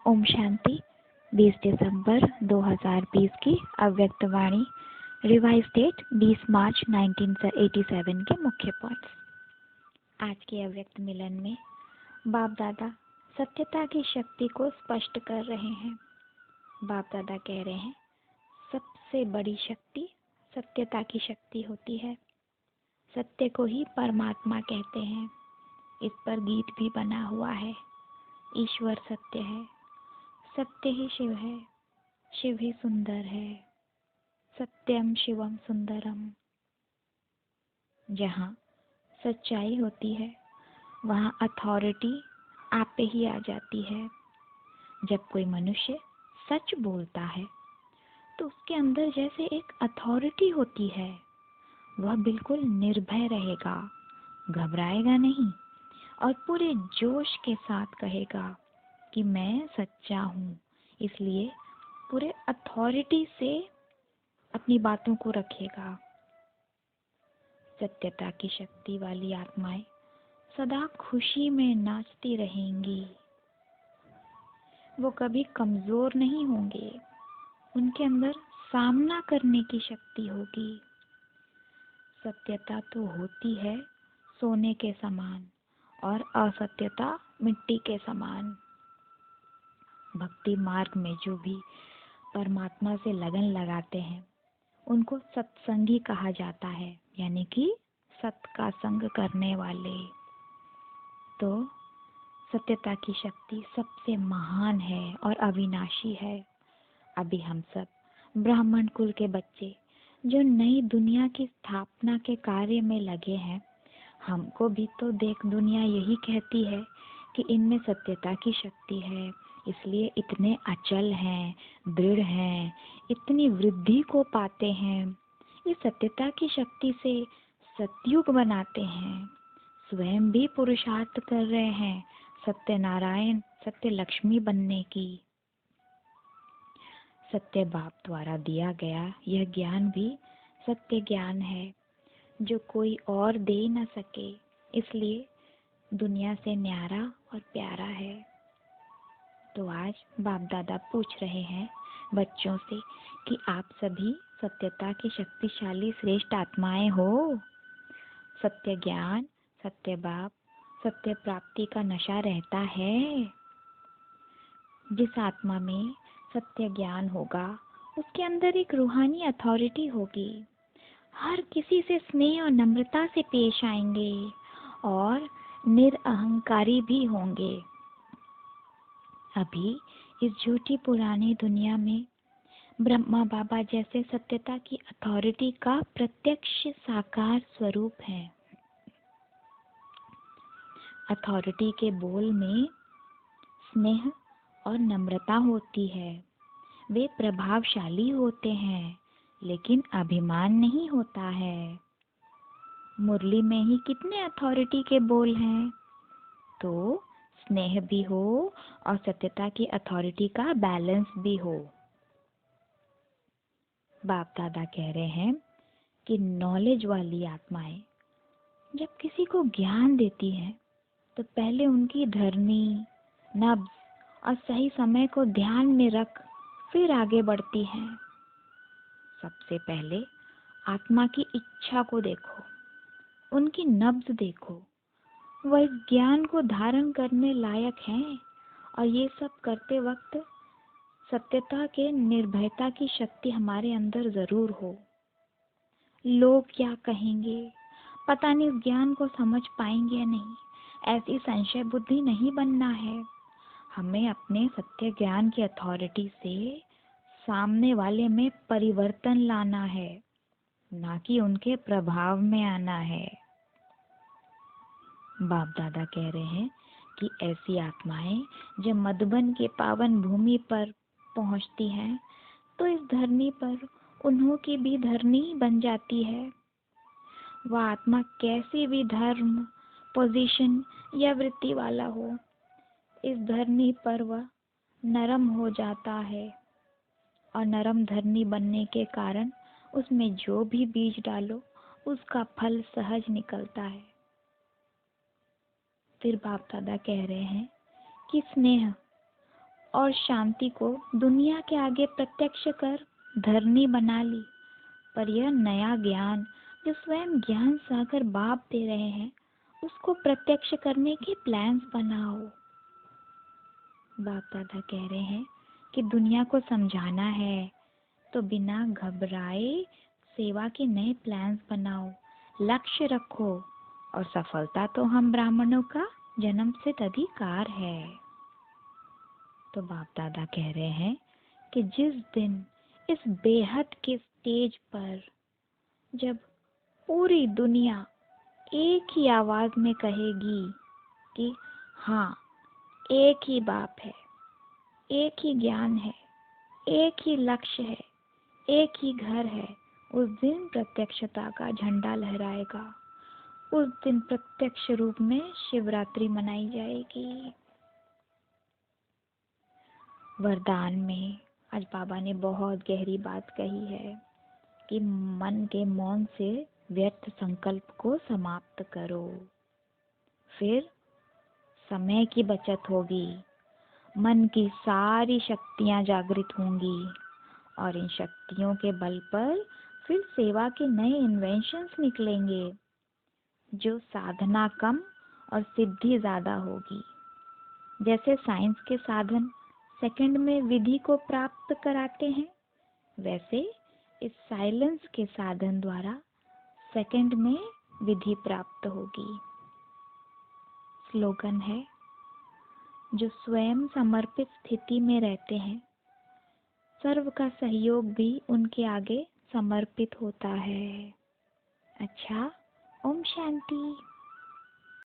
ओम शांति। 20 दिसंबर 2020 की अव्यक्त वाणी, revise date 20 मार्च 1987 के मुख्य पॉइंट्स। आज के अव्यक्त मिलन में बाप दादा सत्यता की शक्ति को स्पष्ट कर रहे हैं। बाप दादा कह रहे हैं, सबसे बड़ी शक्ति सत्यता की शक्ति होती है। सत्य को ही परमात्मा कहते हैं। इस पर गीत भी बना हुआ है। ईश्वर सत्य है, सत्य ही शिव है, शिव ही सुंदर है। सत्यम शिवम सुंदरम। जहाँ सच्चाई होती है वहाँ अथॉरिटी आप पे ही आ जाती है। जब कोई मनुष्य सच बोलता है तो उसके अंदर जैसे एक अथॉरिटी होती है। वह बिल्कुल निर्भय रहेगा, घबराएगा नहीं और पूरे जोश के साथ कहेगा कि मैं सच्चा हूँ। इसलिए पूरे अथॉरिटी से अपनी बातों को रखेगा। सत्यता की शक्ति वाली आत्माएं सदा खुशी में नाचती रहेंगी। वो कभी कमजोर नहीं होंगे। उनके अंदर सामना करने की शक्ति होगी। सत्यता तो होती है सोने के समान और असत्यता मिट्टी के समान। भक्ति मार्ग में जो भी परमात्मा से लगन लगाते हैं उनको सत्संगी कहा जाता है, यानी कि सत का संग करने वाले। तो सत्यता की शक्ति सबसे महान है और अविनाशी है। अभी हम सब ब्राह्मण कुल के बच्चे जो नई दुनिया की स्थापना के कार्य में लगे हैं, हमको भी तो देख दुनिया यही कहती है कि इनमें सत्यता की शक्ति है, इसलिए इतने अचल हैं, दृढ़ हैं, इतनी वृद्धि को पाते हैं। इस सत्यता की शक्ति से सतयुग बनाते हैं। स्वयं भी पुरुषार्थ कर रहे हैं सत्य नारायण, सत्य लक्ष्मी बनने की। सत्य बाप द्वारा दिया गया यह ज्ञान भी सत्य ज्ञान है जो कोई और दे न सके, इसलिए दुनिया से न्यारा और प्यारा है। तो आज बाप दादा पूछ रहे हैं बच्चों से कि आप सभी सत्यता की शक्तिशाली श्रेष्ठ आत्माएं हो। सत्य ज्ञान, सत्य बाप, सत्य प्राप्ति का नशा रहता है। जिस आत्मा में सत्य ज्ञान होगा उसके अंदर एक रूहानी अथॉरिटी होगी। हर किसी से स्नेह और नम्रता से पेश आएंगे और निरअहंकारी भी होंगे। अभी इस झूठी पुरानी दुनिया में ब्रह्मा बाबा जैसे सत्यता की अथॉरिटी का प्रत्यक्ष साकार स्वरूप है। अथॉरिटी के बोल में स्नेह और नम्रता होती है। वे प्रभावशाली होते हैं लेकिन अभिमान नहीं होता है। मुरली में ही कितने अथॉरिटी के बोल हैं, तो स्नेह भी हो और सत्यता की अथॉरिटी का बैलेंस भी हो। बाप दादा कह रहे हैं कि नॉलेज वाली आत्माएं जब किसी को ज्ञान देती हैं तो पहले उनकी धरनी, नब्ज और सही समय को ध्यान में रख फिर आगे बढ़ती हैं। सबसे पहले आत्मा की इच्छा को देखो, उनकी नब्ज देखो। वह इस ज्ञान को धारण करने लायक हैं और ये सब करते वक्त सत्यता के निर्भयता की शक्ति हमारे अंदर जरूर हो। लोग क्या कहेंगे, पता नहीं इस ज्ञान को समझ पाएंगे या नहीं, ऐसी संशय बुद्धि नहीं बनना है। हमें अपने सत्य ज्ञान की अथॉरिटी से सामने वाले में परिवर्तन लाना है, ना कि उनके प्रभाव में आना है। बाप दादा कह रहे हैं कि ऐसी आत्माएं जब मधुबन के पावन भूमि पर पहुंचती हैं तो इस धरनी पर उन्हों की भी धरनी बन जाती है। वह आत्मा कैसी भी धर्म, पोजीशन या वृत्ति वाला हो, इस धरनी पर वह नरम हो जाता है और नरम धरनी बनने के कारण उसमें जो भी बीज डालो उसका फल सहज निकलता है। फिर बाप दादा कह रहे हैं कि स्नेह और शांति को दुनिया के आगे प्रत्यक्ष कर धरनी बना ली। पर यह नया ज्ञान जो स्वयं ज्ञान सागर बाप दे रहे हैं, उसको प्रत्यक्ष करने के प्लान्स बनाओ। बाप दादा कह रहे हैं कि दुनिया को समझाना है तो बिना घबराए सेवा के नए प्लान्स बनाओ, लक्ष्य रखो, और सफलता तो हम ब्राह्मणों का जन्म से अधिकार है। तो बाप दादा कह रहे हैं कि जिस दिन इस बेहद के स्टेज पर जब पूरी दुनिया एक ही आवाज में कहेगी कि हाँ, एक ही बाप है, एक ही ज्ञान है, एक ही लक्ष्य है, एक ही घर है, उस दिन प्रत्यक्षता का झंडा लहराएगा। उस दिन प्रत्यक्ष रूप में शिवरात्रि मनाई जाएगी। वरदान में आज बाबा ने बहुत गहरी बात कही है कि मन के मौन से व्यर्थ संकल्प को समाप्त करो, फिर समय की बचत होगी, मन की सारी शक्तियां जागृत होंगी और इन शक्तियों के बल पर फिर सेवा के नए इन्वेंशंस निकलेंगे, जो साधना कम और सिद्धि ज्यादा होगी। जैसे साइंस के साधन सेकंड में विधि को प्राप्त कराते हैं, वैसे इस साइलेंस के साधन द्वारा सेकंड में विधि प्राप्त होगी। स्लोगन है, जो स्वयं समर्पित स्थिति में रहते हैं, सर्व का सहयोग भी उनके आगे समर्पित होता है। अच्छा, ओम शांति।